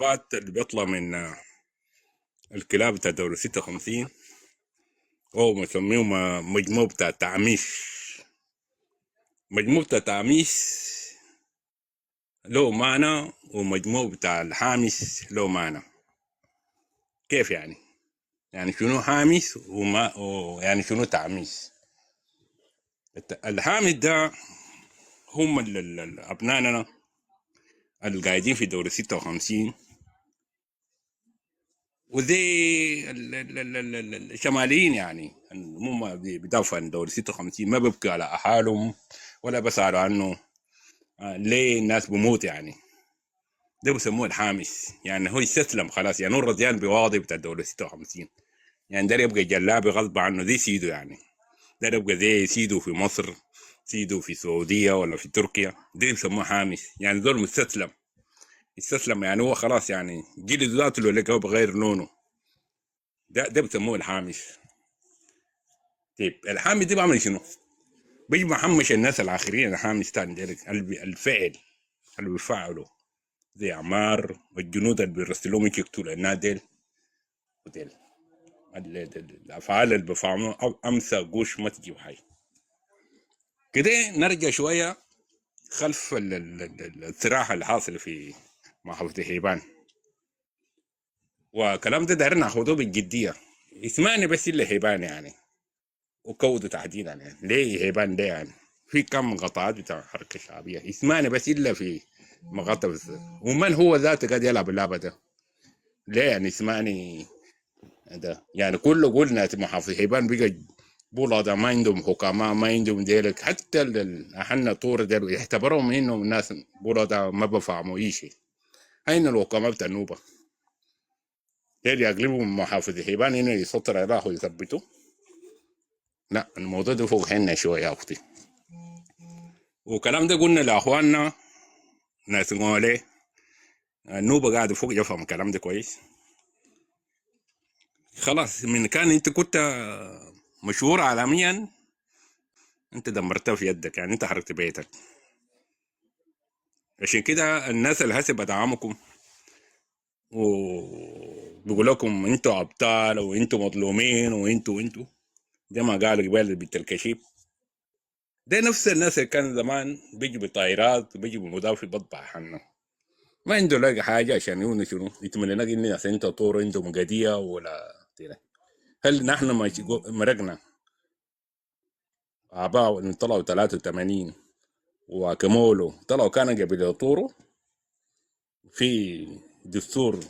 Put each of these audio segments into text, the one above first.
الملفات اللي بيطلع من الكلاب بتاع دورة 56 هو مسميه مجموع بتاع تعميش. مجموع بتاع تعميش له معنى، ومجموع بتاع الحامس له معنى. كيف يعني؟ يعني شنو حامس يعني شنو تعميس؟ الحامس ده هم أبنائنا اللي قاعدين في دورة 56 وزي الشماليين، يعني هم بيدافعوا عن دورة 56 ما بيبكوا على أحالهم ولا بسألوا عنه. ليه الناس بموت يعني؟ ده بسموه الحامس، يعني هو يستسلم خلاص. يعني هو الرضيان بواضي بتاع الدولة 56، يعني ده يبقى جلابي غصب عنه زي سيدو. يعني ده يبقى زي سيدو في مصر، سيدو في السعودية ولا في تركيا، ده بسموه حامس. يعني دول مستسلم، يستسلم. يعني هو خلاص يعني جلد ذاته اللي لقاه بغير لونه، ده بسموه الحامس. طيب الحامس ده بعمل شنو؟ بيجي محمش الناس الآخرين. الحامس تاني ذلك الفعل اللي بيفعلوا زي عمار والجنود اللي بيرسلوهم يقتلوا النادل وديل. الافعال اللي بفهموها امسى قوش ما تجيب حي. كده نرجع شويه خلف الصراع اللي حاصل في محافظه هيبان، وكلام ده دايرين ناخذوه بالجديه. اسمعني بس اللي هيبان يعني، وكوده تحديدا. يعني ليه هيبان ده؟ يعني في كم قطعات بتاع حركه شعبيه. اسمعني بس الا في مقاطع بس. ومن هو ذاته قاعد يلعب اللعبه ده؟ ليه يعني؟ اسمعني ده يعني كله قلنا محافظ هيبان بقى بولا ده ما عندهم حكاماء، ما عندهم ديلك. حتى احنا طور ديل يعتبرهم انهم الناس بولا ده ما بفهموا اي شيء. هين الحكاماء بتاع النوبه ديل يقلبوا محافظ هيبان انه يسطر عليه ويثبتوا. لا، الموضوع ده فوق حنا شويه يا اختي. وكلام ده قلنا لاخواننا ناس غولي. النوبه قاعد فوق يفهم الكلام ده كويس. خلاص، من كان انت كنت مشهور عالميا انت دمرتها في يدك، يعني انت حرقت بيتك. عشان كده الناس اللي هسه بدعمكم وبيقول لكم انتوا ابطال وانتوا مظلومين وانتوا زي ما قالوا قبل بنت الكشيف، ده نفس الناس اللي كان زمان بيجي بطائرات وبيجي بمدافع بطبع حنا. ما عنده لاقي حاجه عشان يقول شنو يتمنى لك اني عشان انت طور انتوا مقاديه ولا كده. هل نحن ما مرقنا اباء اللي طلعوا 83 وكمولوا طلعوا كانوا قبل طوروا في دستور،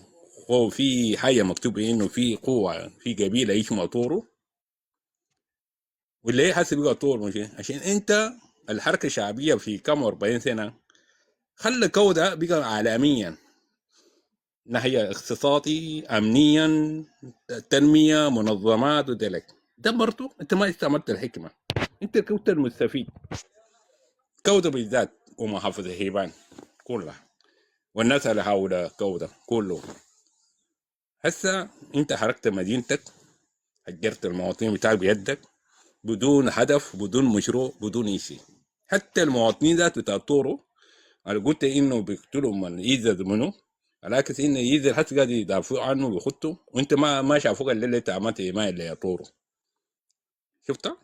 هو في حاجة مكتوبة إنه في قوة في قبيلة يسمى طورو، واللي هي حسب بقى طور مش عشان أنت الحركة الشعبية في كم 40 سنة خلى كودة بقى عالميا، ناحية اقتصادي أمنيا تنمية منظمات ودلك. ده برضو أنت ما استعملت الحكمة، أنت كنت المستفيد. كودة بالذات ومحافظة هيبان كلها والناس اللي حول كودة كله. هسه أنت حركت مدينتك، هجرت المواطنين بتاعك بيدك بدون هدف بدون مشروع بدون اي شيء. حتى المواطنين ذات بتاع طورو انا قلت انه بيقتلوا من يزد منه، العكس انه يزد حتى قاعد يدافعوا عنه بيخطوا، وانت ما شافوك اللي انت عملت ما اللي يا طورو. شفتها؟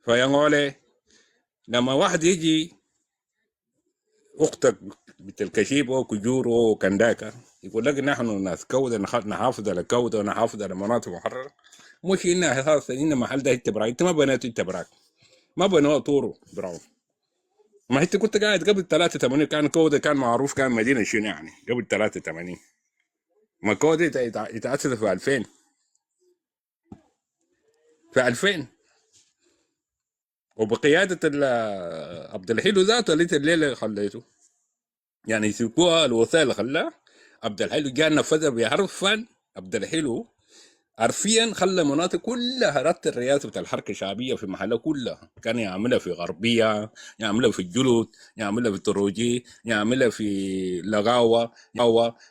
فيا لما واحد يجي اختك بالكشيب او كجور او كنداكا يقول لك نحن ناس كوده نحافظ على كوده ونحافظ على مناطق محرره، مش انها اساسا ان محل ده اتبراك. انت ما بنيت اتبراك، ما بنوا طورو براو. ما انت كنت قاعد قبل 83 كان كوده كان معروف كان مدينه شنو يعني قبل 83. ما كوده اتأسس في 2000، في 2000 وبقياده عبد الحلو ذاته الليله خليته. يعني يسيبوها الوصايه اللي خلاها عبد الحلو جاء نفذها بحرفا. عبد الحلو حرفيا خلى مناطق كلها رات الرئاسه بتاع الحركه الشعبيه في محلها كلها. كان يعملها في غربيه، يعملها في الجلود، يعملها في التروجي، يعملها في لغاوه،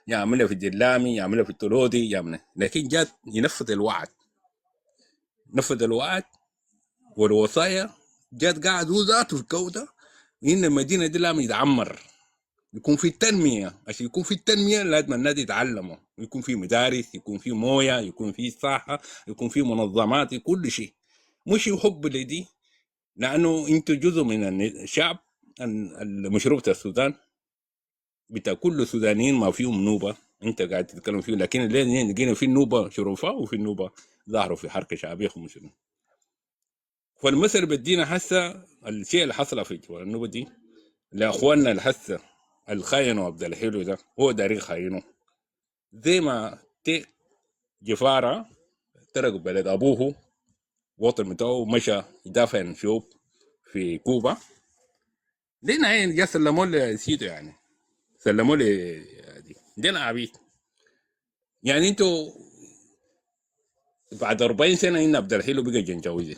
يعملها في جلامي، يعملها في التلودي، يعملها. لكن جات ينفذ الوعد، نفذ الوعد والوصايا. جات قاعد هو ذاته في الكوده ان المدينه دي لازم يتعمر، يكون في التنميه، عشان يكون في التنميه لازم الناس يتعلموا، يكون في مدارس، يكون في مويه، يكون في صحه، يكون في منظمات، كل شيء. مش يحب لدي، لانه انتوا جزء من الشعب. المشروع بتاع السودان بتاع كل السودانيين ما فيهم نوبه انت قاعد تتكلم فيه، لكن اللي لقينا في النوبه شرفاء وفي النوبه ظهروا في حركه شعبيه خمسين. فالمثل بدينا هسه الشيء اللي حصل في جوا النوبه دي لاخواننا اللي هسه الخاينوا عبد الحلو ده هو داري خاينه، زي ما تي جفاره ترك بلد ابوه وطن بتاعه مشى يدافع عن شعوب في كوبا. دينا هين جا سلموا لي سيدو يعني، سلموا لي دي دينا عبيد. يعني انتوا بعد 40 سنه ان عبد الحلو بقى جنجاوي،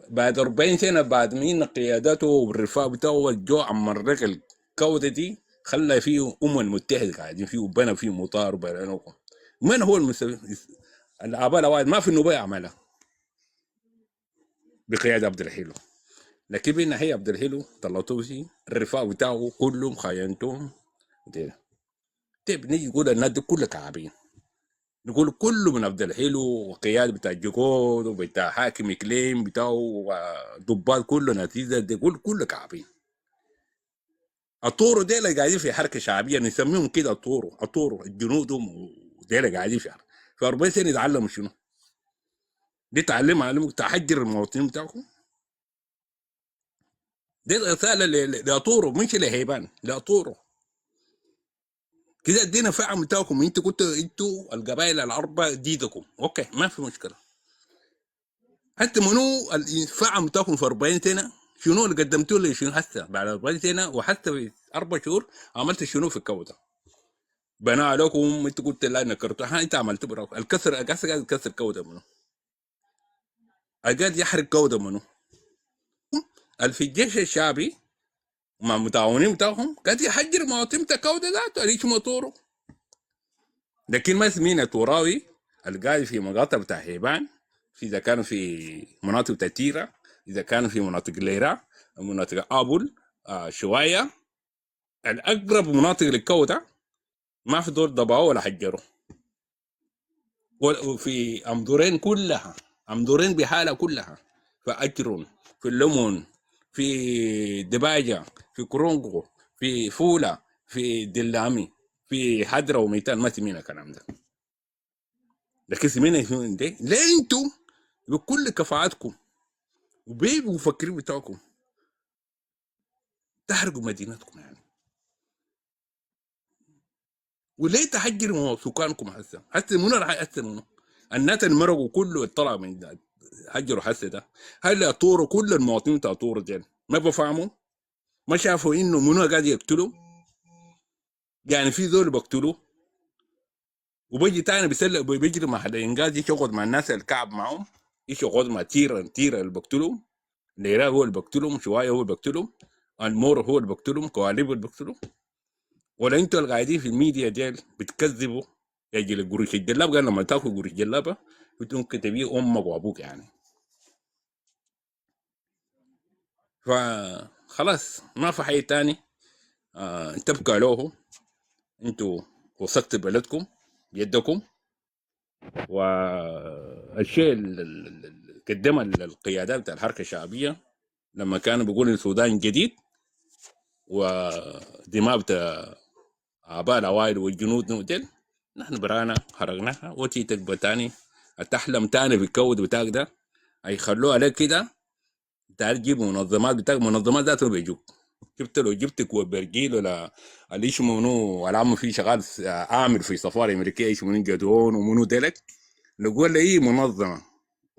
بعد 40 سنه بعد مين قياداته والرفاق بتاعه الجو عمر لك الكوته دي، خلى فيه المتحده قاعدين فيه وبنى فيه مطار وبنى. من هو الاباء الاوائل ما في النوبه عملها بقياده عبد الحلو، لكن بين هي عبد الحلو طلعتوه فيه الرفاق بتاعه كلهم خاينتهم. طيب نيجي نقول الناس دي كلها كعابين، نقول كله من عبد الحلو وقيادة بتاع جوكود وبتاع حاكم اقليم بتاعه ودبال كله نتيجه دي كله كعابين. الطورو دي اللي قاعدين في حركه شعبيه نسميهم كده، الطورو الجنود دي اللي قاعدين في حركه. في 40 سنه يتعلموا شنو؟ دي علمك تحجر المواطنين بتاعكم. دي رساله لاطورو مش لهيبان، لاطورو. كده ادينا فعم بتاعكم، انتوا كنتوا انتوا القبائل الاربعه ديدكم، اوكي ما في مشكله. حتى منو الفعم بتاعكم في 40 سنه؟ شنو اللي قدمتوا لي شنو هسه بعد 40 سنه؟ وحتى في 4 شهور عملت شنو في الكوته؟ بنى عليكم، انت قلت لا نكرتوا، ها انت عملت براك الكسر، قاعد يكسر كوته منه، قاعد يحرق كوته منه. في الجيش الشعبي مع متعاونين بتاعهم قاعد يحجر مواطن بتاع كوته ذاته اللي موتوره. لكن ما اسمين تراوي القاعد في مقاطع بتاع هيبان، في اذا كانوا في مناطق بتاع تيرا، اذا كانوا في مناطق ليرا، مناطق ابل، شويه، الاقرب مناطق للكوته ما في دول ضبعوا ولا حجروا. وفي امدورين كلها، امدورين بحالها كلها، في اجرون، في الليمون، في دباجه، في كرونغو، في فولا، في دلامي، في حدرة وميتان، ما سمينا الكلام ده. لكن سمينا ده ليه انتوا بكل كفاءاتكم وبمفكرين بتاعكم تحرقوا مدينتكم يعني؟ وليه تحجروا سكانكم هسه منو راح هسه منو؟ الناس اللي مرقوا كله طلع من ده هجروا هسه ده. هل طوروا كل المواطنين بتاع طور ديل ما بفهموا؟ ما شافوا انه منو قاعد يقتلوا؟ يعني في ذول بقتلوا وبيجي تاني بيسلق بيجري مع حدا انجاز يشغل مع الناس الكعب معهم، يشغل مع تيرا اللي بقتلهم، ليرا هو اللي بقتلهم، شويه هو اللي بقتلهم، المور هو اللي بقتلهم، كواليب اللي بقتلهم. ولا انتوا اللي قاعدين في الميديا ديل بتكذبوا؟ يجي القروش الجلاب قال لما تاكل قروش جلابه ممكن تبيه امك وابوك يعني. فخلاص ما في حي تاني تبقى له. انتوا وثقت بلدكم بيدكم، والشيء اللي قدمه القيادات بتاع الحركه الشعبيه لما كانوا بيقولوا السودان جديد، ودماء بتاع اباء الاوائل والجنود ديل نحن برانا حرقناها، وتي تقبل تاني تحلم تاني بالكود بتاعك ده هيخلوه عليك كده. تعال جيب منظمات بتاعك، منظمات ذاتهم بيجوك. جبت لو جبت كوبرجيل ولا اللي اسمه منو العم فيه شغال عامل في سفاره امريكيه اسمه منو جدعون ومنو ديلك، نقول له ايه منظمه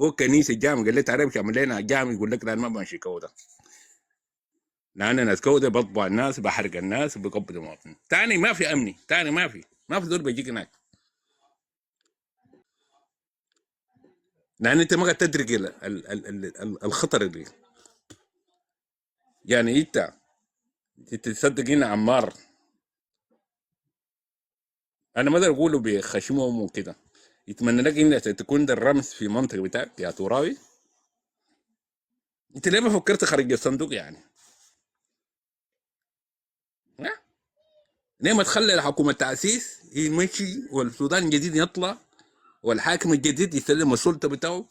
هو كنيسه جامع قال لي تعالى مش عمل لنا جامع، يقول لك لا ما بمشي كوده، لان الناس كوده بطبع الناس بحرق الناس بقبض المواطنين. تاني ما في امني، تاني ما في دول بيجيك هناك، لان انت ما قاعد تدرك الخطر اللي يعني انت تصدق ان عمار، انا ما اقدر اقوله بخشمهم وكده، يتمنى لك انك تكون ده الرمز في منطقه بتاعك يا تراوي. انت ليه ما فكرت خارج الصندوق يعني؟ ليه ما تخلي الحكومة التأسيس يمشي والسودان الجديد يطلع والحاكم الجديد يسلم السلطة بتاعه؟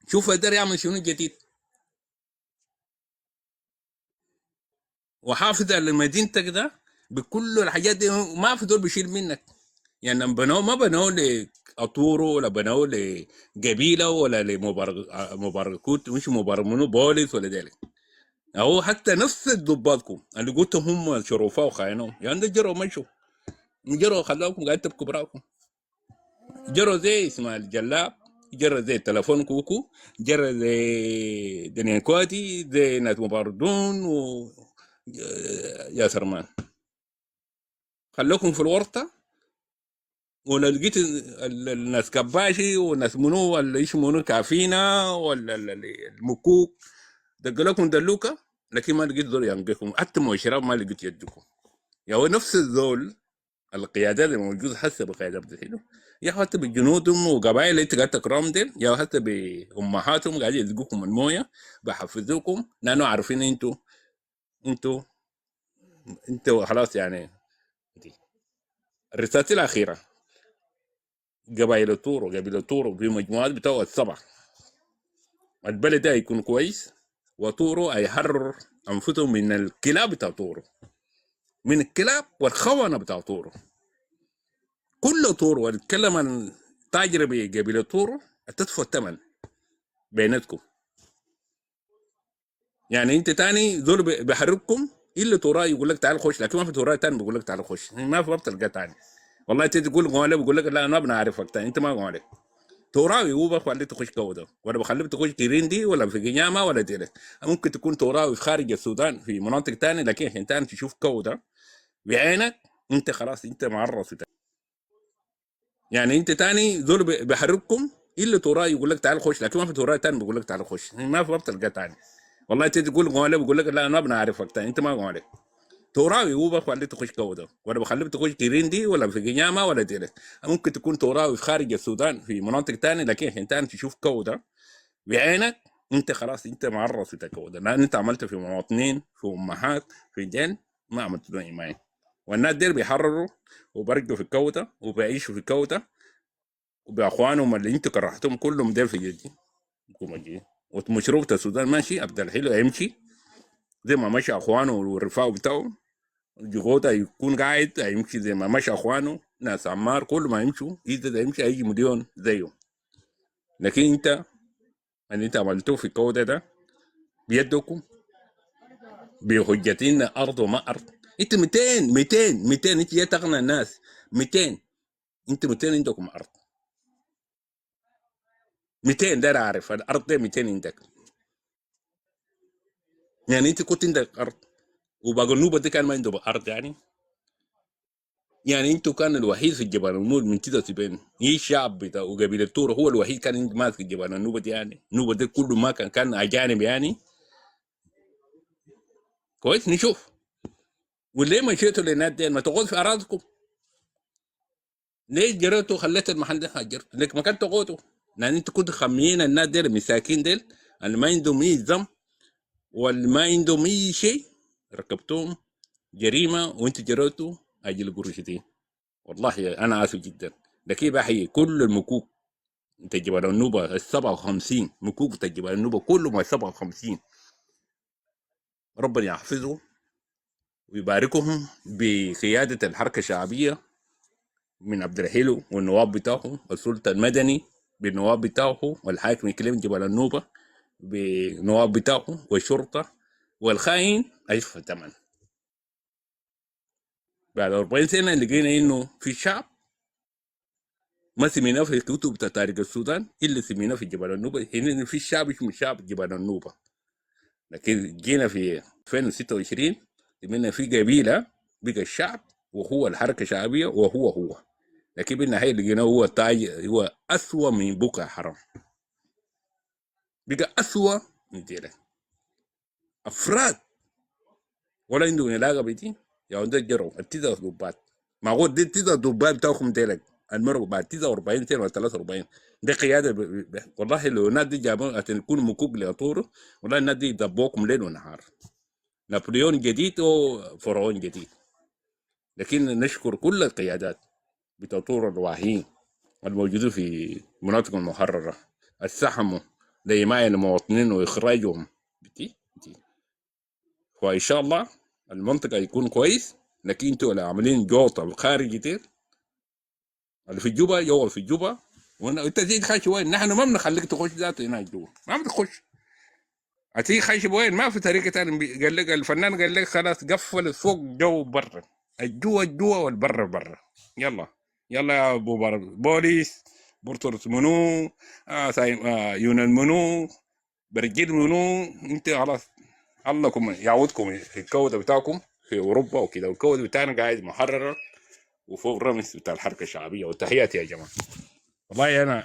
شوف يقدر يعمل شنو جديد، وحافظ على مدينتك ده بكل الحاجات دي. ما في دول بيشيل منك. يعني لما بنوه ما بنوه لأطورو ولا بنوه لقبيلة ولا لمباركوت، مش مبارمونو بوليس ولا ذلك. أو حتى نفس ضباطكم اللي قلتهم هم شرفاء وخاينوا، يعني ده جروا مشوا، جروا خلاكم قاعد تبكوا براكم. جروا زي اسماعيل الجلاب، جرى زي تلفون كوكو، جرى زي دنيا كواتي، زي ناس مباردون و يا سرمان. خلوكم في الورطة. ولا لقيت الناس كباشي والناس منو اللي يشمونو كافينا ولا المكوك دق لكم دلوكة، لكن ما لقيت زول ينقيكم، حتى مؤشرات ما لقيت يدكم. يا هو نفس الزول القيادات اللي موجود هسه بقيادات بتاعتهم، يا حتى بجنودهم وقبائل اللي انت قاعد تكرههم ديل، يا حتى بامهاتهم قاعدين يزقوكم المويه، بحفزوكم لانه عارفين انتوا انتوا خلاص يعني. دي الرسالة الأخيرة، قبائل الطور وقبيل الطور في مجموعات بتوع السبع، البلد ده هيكون كويس، وطورو هيحرر أنفسهم من الكلاب بتاع طورو، من الكلاب والخونة بتاع طورو. كل طورو واتكلم عن تاجر بقبيلة طورو هتدفع الثمن بيناتكم. يعني انت تاني دول بيحرككم الا توراه يقول لك تعال خش، لكن ما في توراه تاني بيقول لك تعال خش، ما في بتلقى تاني. والله انت تقول غالي بيقول لك لا انا ما بنعرفك تاني، انت ما غالي. توراوي هو بخليه تخش كوده ولا بخليه تخش كيريندي ولا في قنيامه ولا ديلك. ممكن تكون توراوي في خارج السودان في مناطق تانية، لكن عشان تاني تشوف كوده بعينك انت خلاص انت معرس. يعني انت تاني دول بيحرككم الا توراه يقول لك تعال خش، لكن ما في توراه تاني بيقول لك تعال خش، ما في بتلقى تاني. والله انت تقول غالي بيقول لك لا انا ما بنعرفك تاني، انت ما غالي. توراوي هو بخليه تخش كوده ولا بخليه تخش كيريندي ولا في قنيامه ولا ديلك. ممكن تكون توراوي في خارج السودان في مناطق تانية، لكن عشان تاني تشوف كوده بعينك انت خلاص انت معرس بتكوده، لان انت عملت في مواطنين في امهات في جن ما عملت له حمايه. والناس ديل بيحرروا وبرقوا في الكوته وبيعيشوا في الكوته، وباخوانهم اللي انت كرهتهم كلهم ديل في جدي حكومه جي. ومشروبة السودان ماشي، عبد الحلو هيمشي زي ما مشى اخوانه والرفاق بتاعه. جوغوتا يكون قاعد هيمشي زي ما مشى اخوانه. ناس عمار كل ما يمشوا اذا ده يمشي هيجي مليون زيه. لكن انت اللي انت عملتوه في الكوته ده بيدكم بحجتين ارض وما ارض. انت 200 200 200 انت جاي تغنى الناس 200. انت 200 عندكم ارض 200 ده عارف الارض ده 200 عندك. يعني انت كنت عندك ارض وباقي النوبه دي كان ما عنده ارض يعني. يعني انتوا كان الوحيد في جبال النوبه من كده تبين هي الشعب بتاع وقبيله التور هو الوحيد كان ماسك في جبال النوبه دي. يعني النوبه دي كله ما كان اجانب يعني. كويس نشوف. وليه مشيتوا للناس دي ما تقعدوا في اراضيكم؟ ليه جريتوا خليت المحل ده هاجرت ليك ما كنت تقعدوا؟ لان انت كنت خمين الناس دي المساكين ديل اللي ما عندهم اي ذنب واللي ما عندهم اي شيء، ركبتهم جريمه وانت جريتوا اجل قروش دي. والله انا اسف جدا. لكن بحيي كل المكوك بتاع جبال النوبه ال 57 مكوك بتاع جبال النوبه كلهم ال 57 ربنا يحفظهم ويباركهم بقياده الحركه الشعبيه من عبد الحلو والنواب بتاعه والسلطه المدني بالنواب بتاعه والحاكم الكليم جبال النوبه بنواب بتاعه والشرطه. والخاين هيدفع ثمن. بعد 40 سنه لقينا انه في شعب ما سميناه في كتب بتاع تاريخ السودان الا سميناه في جبال النوبه. هنا في الشعب اسمه شعب جبال النوبه. لكن جينا في 2026 سمينا في قبيله بقى الشعب وهو الحركه الشعبيه وهو. لكن بالنهايه لقينا هو تاج هو اسوأ من بوكا حرام. بقى اسوأ من ديلك افراد ولا عندهم علاقه بدي. يا ولد جروا التسع ضباط معقول دي التسع ضباط بتاعهم ديلك المروا بعد 49 سنه ولا 43. دي قياده والله لو الناس دي جابوا عشان يكونوا مكوك لطوره والله الناس دي دبوكم ليل ونهار. نابليون جديد وفرعون جديد. لكن نشكر كل القيادات بتوع طور الرواهين الموجودين في المناطق المحررة، السحموا لحماية المواطنين وإخراجهم. وإن شاء الله المنطقة يكون كويس. لكن انتوا اللي عاملين جوطة خارجي كتير، اللي في الجوبة يوقف في الجوبة، وانت تيجي خش وين؟ نحن ما بنخليك تخش ذاته هناك جوا، ما بتخش. هتيجي خش وين؟ ما في طريقة تانية. قال لك الفنان، قال لك خلاص قفل السوق جو برا، الجوا الجوا والبر برا. يلا يلا يا ابو بوليس، بورتورس منو، يونان منو، برجيل منو، انت خلاص اللهكم يعودكم الكودة بتاعكم في اوروبا وكده، والكودة بتاعنا قاعد محررة وفوق الرمز بتاع الحركة الشعبية. وتحياتي يا جماعة. والله انا